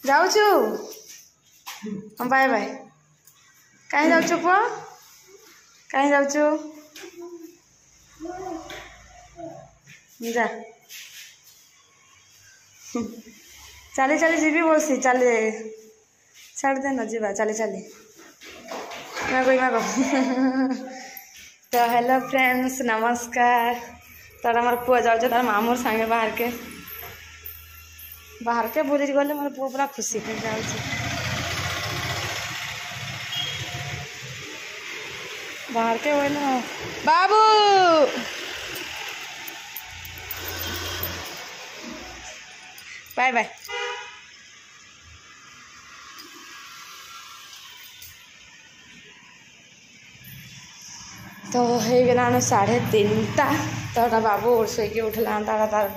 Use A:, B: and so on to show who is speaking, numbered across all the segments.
A: जाऊछु bye bye कहीं जाऊछु पुआ कहीं जाऊछु जा चली चली जीवी बसी चली छाड़ देना जीवा चली चली तो हेलो फ्रेंड्स नमस्कार तो हमार पुआ जाऊँ तार मामूर सांगे बाहर के बुली गले मोर पुआ पूरा खुशी हो जाऊँ बाहर के बोले बाबू बाय बाय तो हो गलान 3:30 तो बाबू शोक उठला तार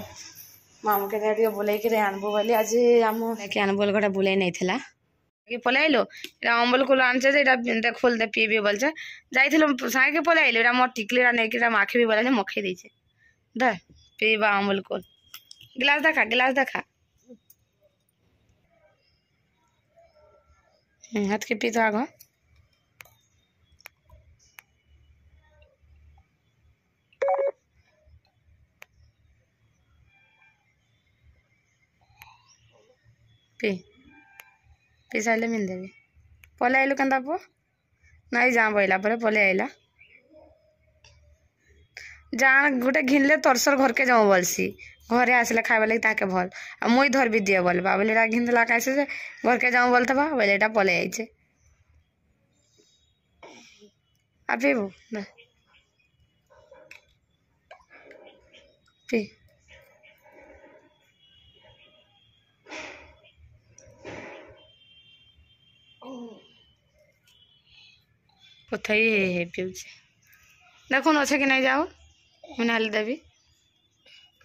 A: मामू के टे बुले आनबू बोली आज आम लेके आनबू गोटे बुले नहीं था कि पलैलु अम्बल कूल आने खोल दे पीबे बोल जाइलु सागे पलैलु मोर टिकली नहीं आखि भी बोला मखे दे द पीबा अम्बल कूल गिलास देखा हाथ के पी तो आग पी पी सारे मिल देवी पले आइलु केन्ता पु नहीं जा बोला पर पले आइला जान गोटे घिनले तरसर घर के जाऊँ बोलसी घरे आसले खावा लगे ताके भल आ मुई धर भी दिए बोलबा बोले घिन देला कैसे से घर के जाऊँ बोलता बोले एटा पले आइचे आ पीबू पी कथई हे पीछे देखुन अच्छे कि नहीं जाओ मुझे देवी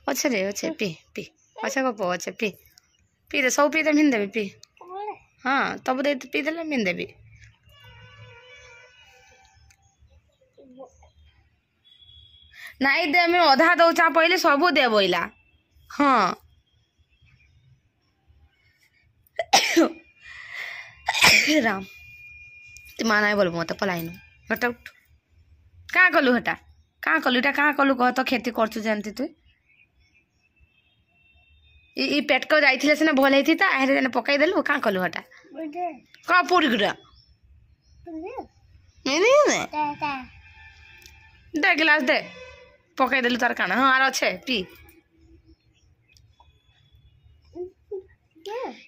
A: अच्छे रे अच्छे पी पी अच्छे गप अच्छे पी पी दे सब पी दे मिन देवी पी हाँ तब दे पी दे मिन देवी नहीं दे मैं अधा दौचा पहले सबू दे बोला हाँ राम तू माना बोल मत पलाइन हटा उठ क्या कलु हटा क्या कलु इटा क्या कलु कह तो खेती करचु जानती तू ई पेट को जाइथिले सिना भल हेती ता आरे जने पकाई देलु क्या कलु हटा का पूरी गुडा नहीं दे गिलास दे पकाई देलु तार काना हां आर अच्छे पी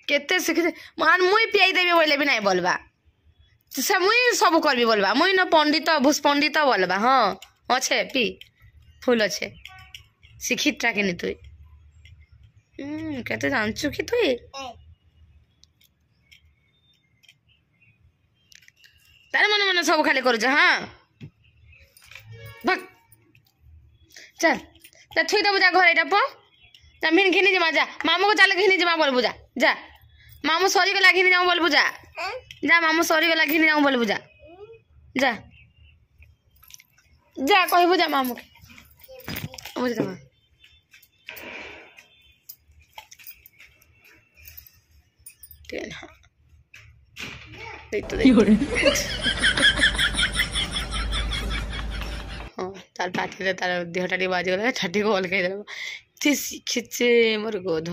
A: केते सिखि मान मुई पियाई देबे बोले भी नहीं बोलबा से मुई सब करबी बोलबा मुई न पंडित भूस पंडित बोलबा हाँ अच्छे पी फुल अच्छे शिक्षित कि तु केते जानचु कि तु तारे मन मन सब खाली कर हाँ भग चल तो थुई दबु जा घर एटा प मिन घिनी जमा जा मामू को चल घिनी जमा बोल बुझा जा मामू सरी गला घिनी जाऊँ बोल बुझा जा मामू सरी गला घिनी जाऊँ बोल बुझा जा जा कह बुझा मामू के बुझ दमा हाँ तार पाटी तार देहटा बाजी गला ठाठी को अलग दे शिखिचे मोर गोध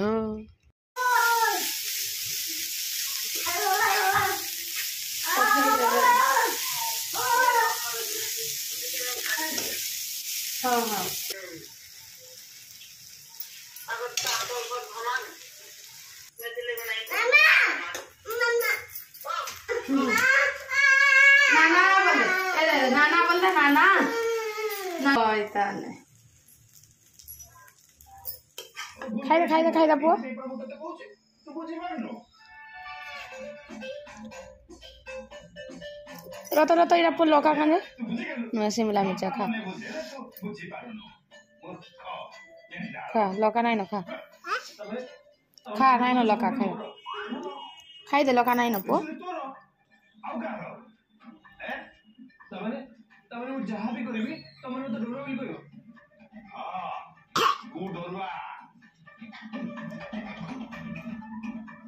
A: हाँ हाँ नाना बोलते नाना खाई दे पुआ रत इरा पुल लौका खाने शिमला मिर्चा खा लौका नहीं ना खा नहीं ना लौका खाई दे लौका नहीं ना पुआ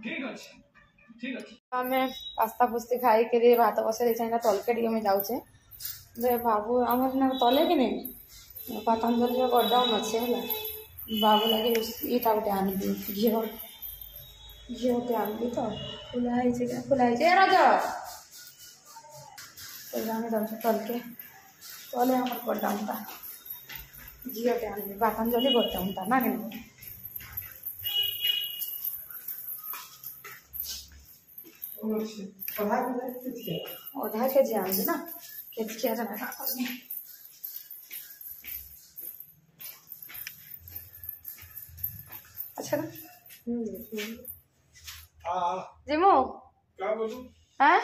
B: ठीक अच्छे
A: आम पास्ता पुस्ती खाई कर भात बसई तलके टे मुझे जाऊे जे बाबू आम तले कि नहीं पतंजलि गोडाउन अच्छे है बाबू लगे ईटा गोटे आनबी घी घी गोटे आनबी तो खुलाई खुलाई रज जाऊे तलके तले आम गोडाउन टा घी गोटे आनबी पतंजलि गोडाउन टा ना कि आधा के जी आनबी ना के अच्छा ना जिमो
B: का बोलू
A: हैं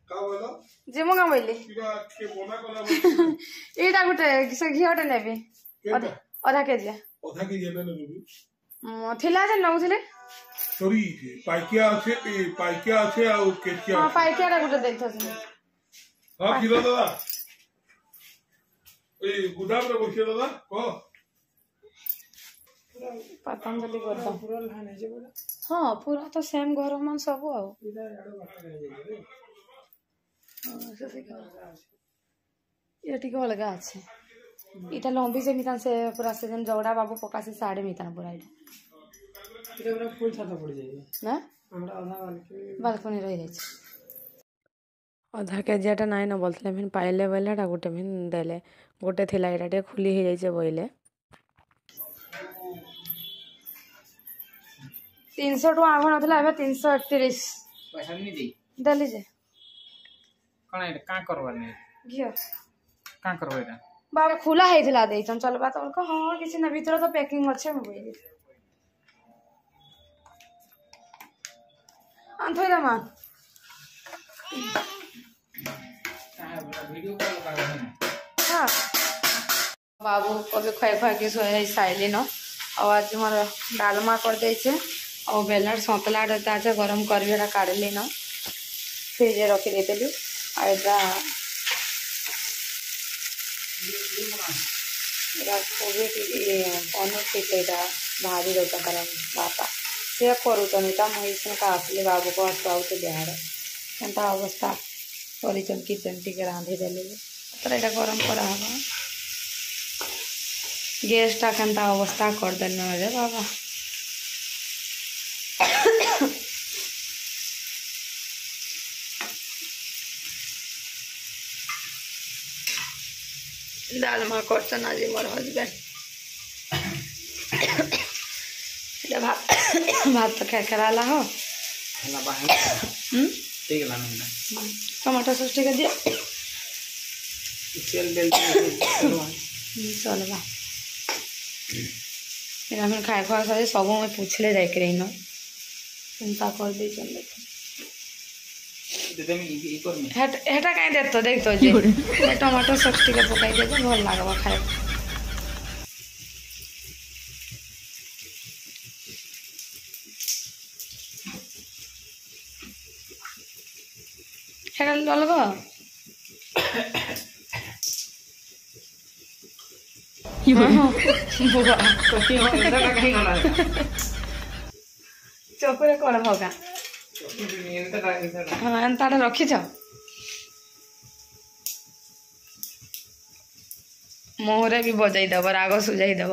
B: का बोलो
A: जिमो का बोली
B: के बोना कोला
A: एटा गुटे से घियोटे नेबी आधा के जी
B: एटा ने देबी
A: थिला जे नउथिले
B: सॉरी पाइकिया আছে আর কেটকিয়া
A: हां पाइकियाटा गुटे देखथस
B: हां किलो दादा ए गुदाम रे बसिया दादा को
A: पतंजलि गोदाम पूरा लाने जे बोला हां पूरा तो सेम घर मन सब आ ये टिके अलग আছে इटा लंबी जे मितान से पूरा से जन जगड़ा बाबू पका से साड़े मितान पूरा इटा पूरा फुल छाता पड़ जाए ना हमरा आधा बालकनी रह जाय आधा के जेटा नाइ न बोलथले फिन पाइले बेलेटा गोटे फिन देले गोटे थिला एटा टे खुली हे जाय बोइले 300 टका आगो नथला एबे 338
C: पैसा नहीं दे
A: देली जे
C: कण एटा का करबा ने
A: घियो
C: का करबा एटा
A: बाबा खुला हेथिला दे चन चलबा तो उनको हां किसी न भीतर तो पैकिंग अच्छे में बोइले अंथोई दमा
C: वीडियो कॉल कर
A: हाँ बाबू कभी खुआ खुआ के सोए साइले न और आज मोर डालमा कर दे और बेलर सतला आज गरम करबी काढ़ली न फ्रिज रखी देली आटा कोबी पनीर टिकेटा भाजी दौता कर बापा सी करूँ मुझे आसली बाबू को हसुआते बिहार एंता अवस्था कर किचन टी रांधिदेली तो यहाँ गरम करा गैसटा केन्ता अवस्था करदेन रे बाबा डालमा करछन आज मोर हजबैंड भात तो खैर कराला हो
C: ठीक ला
A: टमाटर सॉस ठीक है दिया
C: तेल बेल
A: चलबा हम खाए खुआ सब सब मैं पूछले जाए रही चिंता कर दी चल हेटा कहीं देख तो जे टमाटर सॉस टिके पकाई दे भल लगवा खाए हेटा ललगो चौकुरे कौन भगा हाँ एंता रखीच मोहरे भी बजाई दब राग सुझाई दब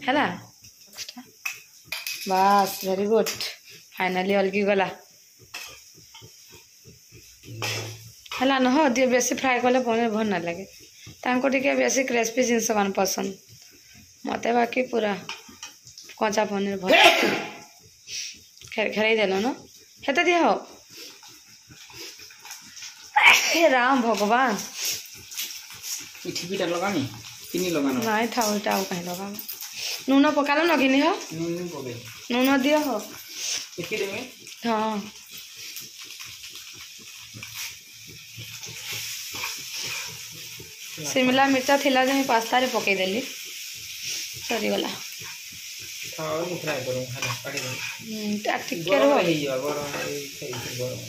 A: है बस वेरी गुड फाइनाली अलगी गला है न हो दिए बेसी फ्राए कले पनीर भल ना लगे तांको टिके बेसी क्रिस्पी जिनस मान पसंद मत बाकी पूरा कचा पनीर भल खेर देल न हेते दिया हो हे राम भगवान
C: पिठी पिठा लगानी किनी लगानो
A: नहीं था उल्टा हो कहीं लगा नून पकालो न किनी हो
C: नून पके
A: नून दिया हो
C: एकी देमे
A: हाँ शिमला मिर्चा थिला जे पास्ता रे पकई देली सरी गला
C: खाओ मु फ्राई करू खाना काटी दे
A: ठीक के रहो
C: गरम है गरम है